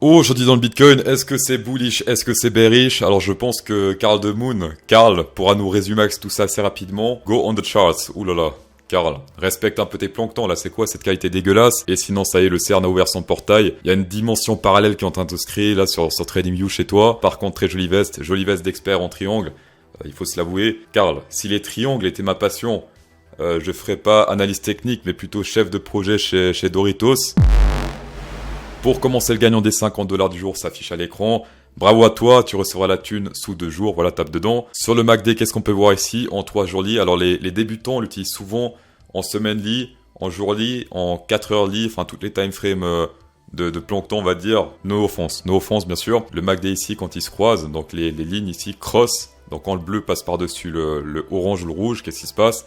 Aujourd'hui dans le Bitcoin, est-ce que c'est bullish, est-ce que c'est bearish? Alors je pense que Carl de Moon, Carl, pourra nous résumer tout ça assez rapidement. Go on the charts, oulala. Carl, respecte un peu tes planctons, là c'est quoi cette qualité dégueulasse? Et sinon ça y est, le CERN a ouvert son portail. Il y a une dimension parallèle qui est en train de se créer là sur TradingView chez toi. Par contre très jolie veste d'expert en triangle. Il faut se l'avouer. Carl, si les triangles étaient ma passion, je ferais pas analyse technique mais plutôt chef de projet chez Doritos. Pour commencer, le gagnant des $50 du jour s'affiche à l'écran. Bravo à toi, tu recevras la thune sous 2 jours, voilà, tape dedans. Sur le MACD, qu'est-ce qu'on peut voir ici? En 3 jours lit, alors les débutants l'utilisent souvent en semaine lit, en jour lit, en 4 heures lit, enfin toutes les time frames de plancton, on va dire. No offense bien sûr. Le MACD ici, quand ils se croisent, donc les lignes ici cross, donc quand le bleu passe par-dessus le orange ou le rouge, qu'est-ce qui se passe?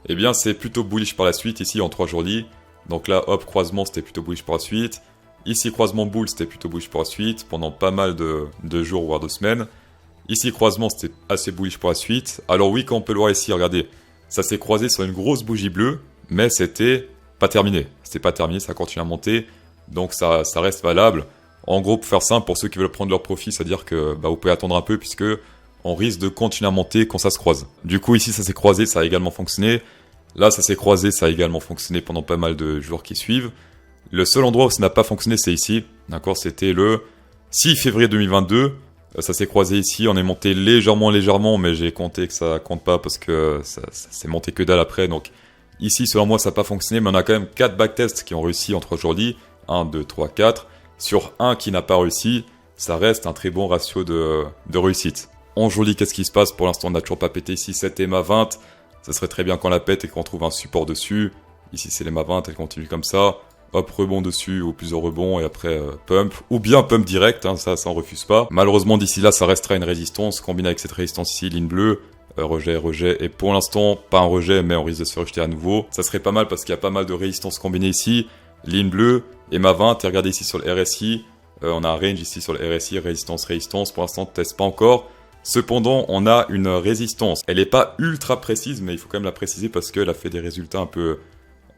Eh bien, c'est plutôt bullish par la suite, ici en 3 jours lit. Donc là, hop, croisement, c'était plutôt bullish par la suite. Ici, croisement boule, c'était plutôt bullish pour la suite, pendant pas mal de jours, voire de semaines. Ici, croisement, c'était assez bullish pour la suite. Alors oui, quand on peut le voir ici, regardez, ça s'est croisé sur une grosse bougie bleue, mais c'était pas terminé. C'était pas terminé, ça continue à monter, donc ça reste valable. En gros, pour faire simple, pour ceux qui veulent prendre leur profit, c'est-à-dire que vous pouvez attendre un peu, puisque on risque de continuer à monter quand ça se croise. Du coup, ici, ça s'est croisé, ça a également fonctionné. Là, ça s'est croisé, ça a également fonctionné pendant pas mal de jours qui suivent. Le seul endroit où ça n'a pas fonctionné, c'est ici. D'accord, c'était le 6 février 2022. Ça s'est croisé ici. On est monté légèrement, mais j'ai compté que ça compte pas parce que ça s'est monté que dalle après. Donc ici, selon moi, ça n'a pas fonctionné, mais on a quand même 4 backtests qui ont réussi en 3 jours lit. 1, 2, 3, 4. Sur un qui n'a pas réussi, ça reste un très bon ratio de réussite. En jour lit, qu'est-ce qui se passe? Pour l'instant, on n'a toujours pas pété ici 7 EMA 20. Ça serait très bien qu'on la pète et qu'on trouve un support dessus. Ici, c'est l'EMA 20, elle continue comme ça. Hop, rebond dessus, ou plusieurs rebonds, et après pump. Ou bien pump direct, hein, ça on refuse pas. Malheureusement, d'ici là, ça restera une résistance. Combiné avec cette résistance ici, ligne bleue, rejet, et pour l'instant, pas un rejet, mais on risque de se rejeter à nouveau. Ça serait pas mal parce qu'il y a pas mal de résistances combinées ici. Ligne bleue, EMA 20, et regardez ici sur le RSI. On a un range ici sur le RSI, résistance. Pour l'instant, on ne teste pas encore. Cependant, on a une résistance. Elle n'est pas ultra précise, mais il faut quand même la préciser parce qu'elle a fait des résultats un peu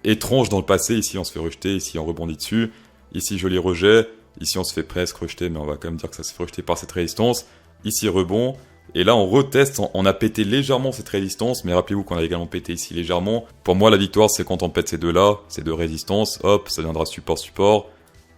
étrange dans le passé. Ici on se fait rejeter, ici on rebondit dessus, ici joli rejet, ici on se fait presque rejeter, mais on va quand même dire que ça se fait rejeter par cette résistance, ici rebond, et là on reteste, on a pété légèrement cette résistance, mais rappelez-vous qu'on a également pété ici légèrement. Pour moi la victoire c'est quand on pète ces deux là, ces deux résistances, hop, ça viendra support,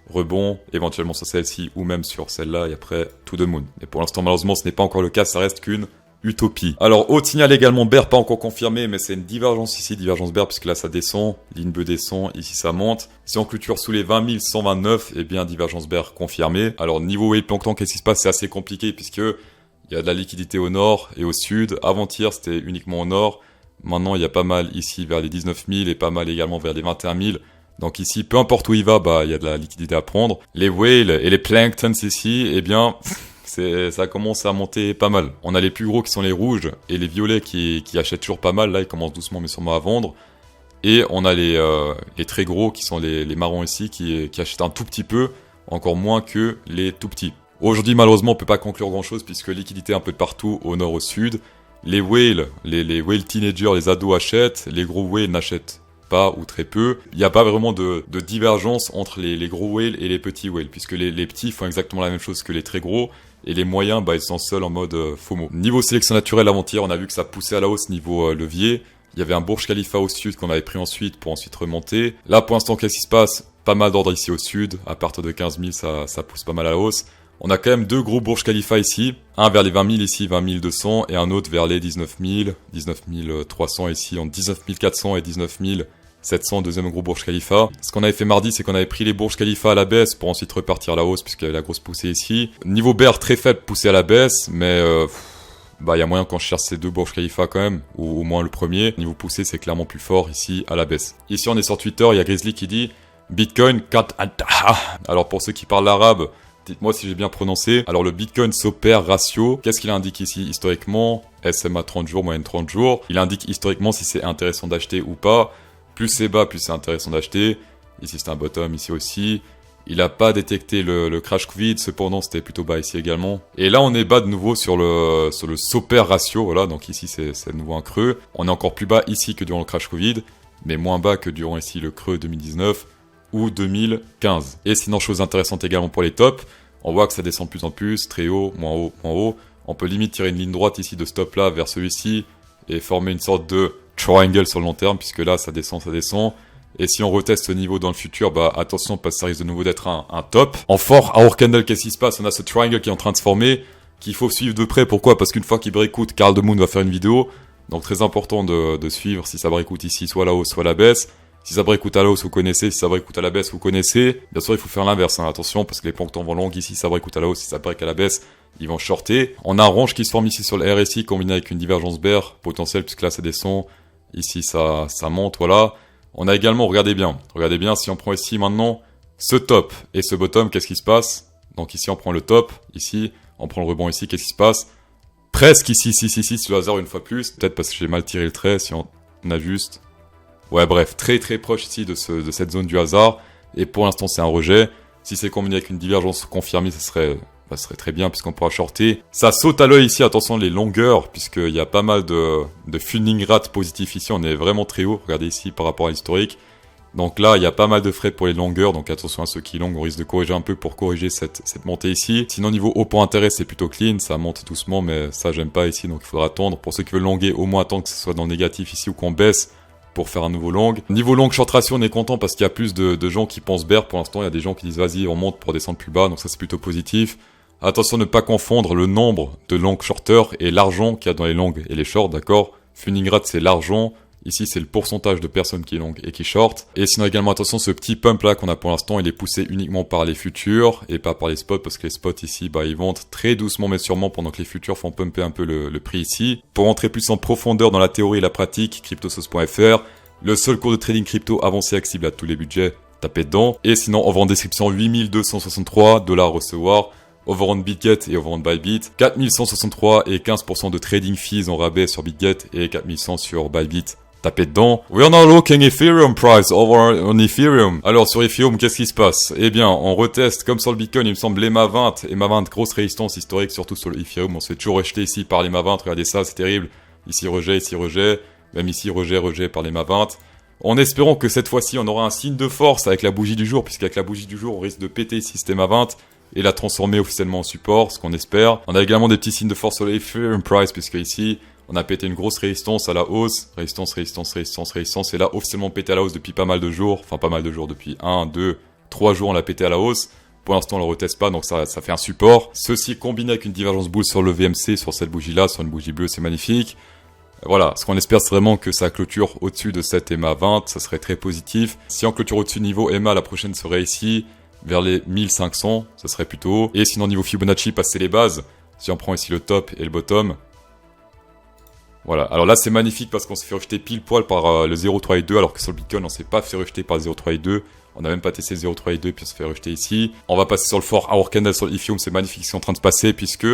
rebond, éventuellement sur celle-ci ou même sur celle-là, et après to the moon. Et pour l'instant malheureusement ce n'est pas encore le cas, ça reste qu'une utopie. Alors, haut signal également bear, pas encore confirmé, mais c'est une divergence ici, divergence bear, puisque là ça descend, ligne bleue descend, ici ça monte. Si on clôture sous les 20 129, eh bien divergence bear confirmée. Alors, niveau whale plankton, qu'est-ce qui se passe? C'est assez compliqué, puisque il y a de la liquidité au nord et au sud. Avant-hier, c'était uniquement au nord. Maintenant, il y a pas mal ici vers les 19 000 et pas mal également vers les 21 000. Donc ici, peu importe où il va, il y a de la liquidité à prendre. Les whales et les planktons ici, eh bien ça commence à monter pas mal. On a les plus gros qui sont les rouges et les violets qui achètent toujours pas mal. Là, ils commencent doucement mais sûrement à vendre. Et on a les très gros qui sont les marrons ici qui achètent un tout petit peu, encore moins que les tout petits. Aujourd'hui, malheureusement, on peut pas conclure grand chose puisque liquidité un peu de partout, au nord, au sud. Les whales, les whale teenagers, les ados achètent. Les gros whales n'achètent pas ou très peu. Il n'y a pas vraiment de divergence entre les gros whales et les petits whales puisque les petits font exactement la même chose que les très gros. Et les moyens, ils sont seuls en mode FOMO. Niveau sélection naturelle, avant-hier, on a vu que ça poussait à la hausse niveau levier. Il y avait un Burj Khalifa au sud qu'on avait pris ensuite pour ensuite remonter. Là, pour l'instant, qu'est-ce qui se passe? Pas mal d'ordre ici au sud. À partir de 15 000, ça pousse pas mal à la hausse. On a quand même 2 gros Burj Khalifa ici. Un vers les 20 000 ici, 20 200. Et un autre vers les 19 000, 19 300 ici, entre 19 400 et 19 700, deuxième gros Burj Khalifa. Ce qu'on avait fait mardi, c'est qu'on avait pris les Burj Khalifa à la baisse pour ensuite repartir à la hausse puisqu'il y avait la grosse poussée ici. Niveau bear très faible, poussée à la baisse, mais il y a moyen qu'on cherche ces 2 Burj Khalifa quand même, ou au moins le premier. Niveau poussée, c'est clairement plus fort ici à la baisse. Ici, on est sur Twitter, il y a Grizzly qui dit Bitcoin can't. Alors pour ceux qui parlent l'arabe, dites-moi si j'ai bien prononcé. Alors le Bitcoin s'opère ratio. Qu'est-ce qu'il indique ici historiquement? SMA 30 jours, moyenne 30 jours. Il indique historiquement si c'est intéressant d'acheter ou pas. Plus c'est bas, plus c'est intéressant d'acheter. Ici, c'est un bottom, ici aussi. Il n'a pas détecté le crash Covid, cependant, c'était plutôt bas ici également. Et là, on est bas de nouveau sur le Soper ratio, voilà. Donc ici, c'est de nouveau un creux. On est encore plus bas ici que durant le crash Covid, mais moins bas que durant ici le creux 2019. ou 2015. Et sinon, chose intéressante également pour les tops, on voit que ça descend de plus en plus, très haut, moins haut, moins haut. On peut limite tirer une ligne droite ici de stop là vers celui-ci et former une sorte de triangle sur le long terme, puisque là ça descend, ça descend. Et si on reteste ce niveau dans le futur, bah attention parce que ça risque de nouveau d'être un top. En fort hour candle, qu'est-ce qui se passe? On a ce triangle qui est en train de se former, qu'il faut suivre de près. Pourquoi? Parce qu'une fois qu'il breakout, Carl de Moon va faire une vidéo. Donc très important de suivre si ça breakout ici, soit à la hausse, soit à la baisse. Si ça breakout à la hausse, vous connaissez. Si ça breakout à la baisse, vous connaissez. Bien sûr, il faut faire l'inverse. Hein. Attention, parce que les planctons vont long ici. Si ça breakout à la hausse, si ça break à la baisse, ils vont shorter. On a un range qui se forme ici sur le RSI, combiné avec une divergence bear potentielle, puisque là, ça descend. Ici, ça monte, voilà. On a également, regardez bien, si on prend ici maintenant ce top et ce bottom, qu'est-ce qui se passe? Donc ici, on prend le top, ici, on prend le rebond ici, qu'est-ce qui se passe? Presque ici, sur le hasard une fois plus. Peut-être parce que j'ai mal tiré le trait, si on ajuste. Ouais, bref, très très proche ici de cette zone du hasard. Et pour l'instant, c'est un rejet. Si c'est combiné avec une divergence confirmée, ça serait très bien puisqu'on pourra shorter. Ça saute à l'œil ici, attention les longueurs, puisqu'il y a pas mal de funding rate positif ici. On est vraiment très haut, regardez ici par rapport à l'historique. Donc là, il y a pas mal de frais pour les longueurs, donc attention à ceux qui long, on risque de corriger un peu pour corriger cette montée ici. Sinon, niveau haut pour intérêt, c'est plutôt clean, ça monte doucement, mais ça, j'aime pas ici, donc il faudra attendre. Pour ceux qui veulent longuer, au moins attendre que ce soit dans le négatif ici ou qu'on baisse pour faire un nouveau long. Niveau long short ratio, on est content parce qu'il y a plus de gens qui pensent bear. Pour l'instant, il y a des gens qui disent vas-y, on monte pour descendre plus bas, donc ça c'est plutôt positif. Attention de ne pas confondre le nombre de longs shorters et l'argent qu'il y a dans les longs et les shorts, d'accord? Funding rate, c'est l'argent. Ici, c'est le pourcentage de personnes qui long et qui short. Et sinon également, attention, ce petit pump là qu'on a pour l'instant, il est poussé uniquement par les futurs et pas par les spots parce que les spots ici, bah, ils montent très doucement mais sûrement pendant que les futurs font pumper un peu le prix ici. Pour entrer plus en profondeur dans la théorie et la pratique, cryptosauce.fr, le seul cours de trading crypto avancé accessible à tous les budgets, tapez dedans. Et sinon, on va en description 8263 $ recevoir. Overrun BitGet et Overrun Bybit, 4163 et 15% de trading fees en rabais sur BitGet et 4100 sur Bybit. Tapez dedans. We are now looking Ethereum price over on Ethereum. Alors sur Ethereum, qu'est-ce qui se passe? Eh bien, on reteste comme sur le Bitcoin, il me semble l'EMA 20. EMA 20, grosse résistance historique, surtout sur le Ethereum. On se fait toujours rejeter ici par l'EMA 20. Regardez ça, c'est terrible. Ici rejet. Même ici rejet par l'EMA 20. En espérant que cette fois-ci, on aura un signe de force avec la bougie du jour, puisqu'avec la bougie du jour, on risque de péter ici cet EMA 20 et la transformer officiellement en support, ce qu'on espère. On a également des petits signes de force sur le Ethereum price, puisque ici, on a pété une grosse résistance à la hausse. Résistance. Et là, officiellement pété à la hausse depuis pas mal de jours. Enfin, pas mal de jours, depuis 1, 2, 3 jours, on l'a pété à la hausse. Pour l'instant, on le reteste pas, donc ça fait un support. Ceci combiné avec une divergence boule sur le VMC, sur cette bougie-là, sur une bougie bleue, c'est magnifique. Voilà, ce qu'on espère, c'est vraiment que ça clôture au-dessus de cette EMA 20, ça serait très positif. Si on clôture au-dessus niveau EMA, la prochaine serait ici, vers les 1500, ça serait plutôt haut. Et sinon, niveau Fibonacci, passer les bases. Si on prend ici le top et le bottom. Voilà, alors là c'est magnifique parce qu'on s'est fait rejeter pile poil par le 0,3 et 2, alors que sur le Bitcoin on s'est pas fait rejeter par le 0,3 et 2. On a même pas testé le 0,3 et 2 puis on s'est fait rejeter ici. On va passer sur le fort hour candle sur l'Ethereum, c'est magnifique ce qui est en train de se passer puisque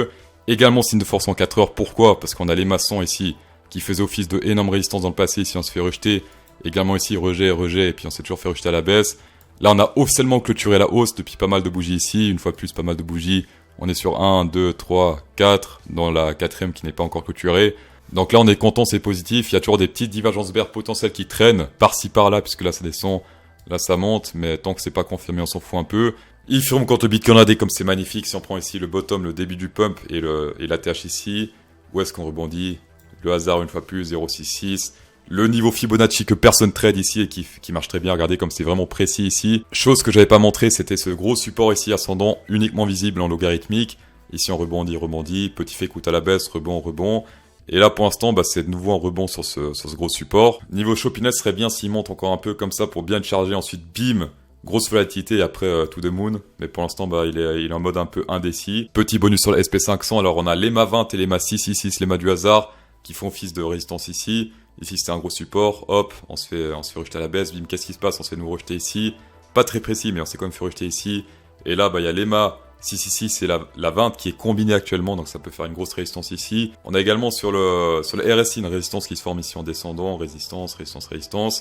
également signe de force en 4 heures. Pourquoi? Parce qu'on a les maçons ici qui faisaient office de énorme résistance dans le passé, ici on se fait rejeter. Également ici rejet et puis on s'est toujours fait rejeter à la baisse. Là on a officiellement clôturé la hausse depuis pas mal de bougies ici, une fois de plus pas mal de bougies. On est sur 1, 2, 3, 4, dans la quatrième qui n'est pas encore clôturée. Donc là on est content, c'est positif, il y a toujours des petites divergences bear potentielles qui traînent par-ci par-là, puisque là ça descend, là ça monte, mais tant que c'est pas confirmé on s'en fout un peu. Ethereum contre le Bitcoin AD comme c'est magnifique, si on prend ici le bottom, le début du pump et la TH ici, où est-ce qu'on rebondit? Le hasard une fois plus, 0,66. Le niveau Fibonacci que personne trade ici et qui marche très bien, regardez comme c'est vraiment précis ici. Chose que j'avais pas montré, c'était ce gros support ici ascendant uniquement visible en logarithmique. Ici on rebondit, petit fait coûte à la baisse, rebond. Et là, pour l'instant, bah, c'est de nouveau un rebond sur ce gros support. Niveau Chopiness, serait bien s'il monte encore un peu comme ça pour bien le charger. Ensuite, bim, grosse volatilité après To The Moon. Mais pour l'instant, bah, il est en mode un peu indécis. Petit bonus sur le SP500. Alors, on a l'EMA 20 et l'EMA 666, l'EMA du hasard, qui font office de résistance ici. Ici, c'était un gros support. Hop, on se fait rejeter à la baisse. Bim, qu'est-ce qui se passe? On se fait nous rejeter ici. Pas très précis, mais on s'est quand même fait rejeter ici. Et là, bah, il y a l'EMA 666, c'est la 20 qui est combinée actuellement, donc ça peut faire une grosse résistance ici. On a également sur le RSI une résistance qui se forme ici en descendant, résistance.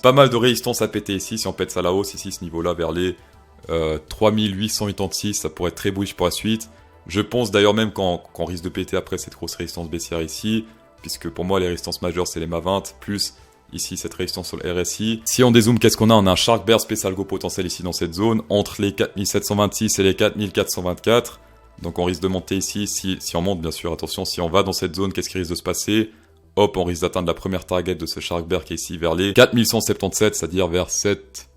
Pas mal de résistance à péter ici, si on pète ça à la hausse ici, ce niveau-là, vers les 3886, ça pourrait être très bullish pour la suite. Je pense d'ailleurs même qu'on risque de péter après cette grosse résistance baissière ici, puisque pour moi les résistances majeures c'est les MA 20, plus ici cette résistance sur le RSI. Si on dézoome, qu'est-ce qu'on a? On a un Shark Bear spécial go potentiel ici dans cette zone, entre les 4726 et les 4424. Donc on risque de monter ici, si on monte bien sûr, attention, si on va dans cette zone, qu'est-ce qui risque de se passer? Hop, on risque d'atteindre la première target de ce Shark Bear qui est ici vers les 4177, c'est-à-dire vers 7...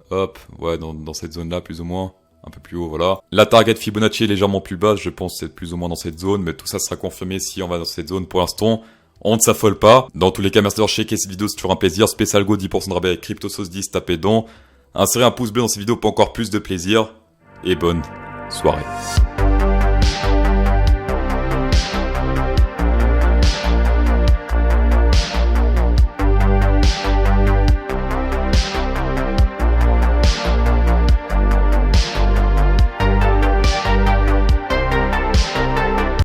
Hop, ouais, dans cette zone-là, plus ou moins. Un peu plus haut, voilà. La target Fibonacci est légèrement plus basse, je pense que c'est plus ou moins dans cette zone, mais tout ça sera confirmé si on va dans cette zone. Pour l'instant, on ne s'affole pas. Dans tous les cas, merci d'avoir checké cette vidéo, c'est toujours un plaisir. Spécial Go, 10% de rabais avec CryptoSauce10, tapez dedans. Insérez un pouce bleu dans cette vidéo pour encore plus de plaisir. Et bonne soirée.